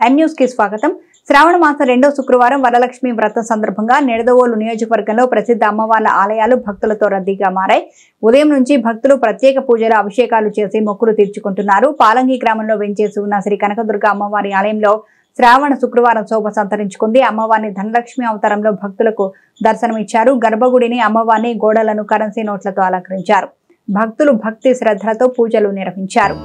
ఎన్ news కి స్వాగతం. శ్రావణ మాసం 2వ శుక్రవారం వరలక్ష్మి వ్రతం సందర్భంగా నిడదవోలు నియోజకవర్గంలో ప్రసిద్ధ అమ్మవార్ల ఆలయాలు భక్తులతో రద్దీగా మారాయి. ఉదయం నుంచి భక్తులు ప్రత్యేక పూజలు అభిషేకాలు చేసి మొక్కులు తీర్చుకుంటున్నారు. పాలంగి గ్రామంలో వెంచేసి ఉన్న శ్రీ కనకదుర్గ అమ్మవారి ఆలయంలో శ్రావణ శుక్రవారం శోభ సంతరించుకుంది. అమ్మవారిని ధనలక్ష్మి అవతారంలో భక్తులకు దర్శనమిచ్చారు. గర్భగుడిని అమ్మవారిని గోడలను కరెన్సీ నోట్లతో అలంకరించారు. భక్తులు భక్తి శ్రద్ధలతో పూజలు నిర్వహించారు.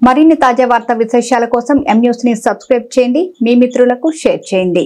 మరిన్ని తాజా వార్తా విశేషాల కోసం ఎం న్యూస్ ని సబ్స్క్రైబ్ చేయండి. మీ మిత్రులకు షేర్ చేయండి.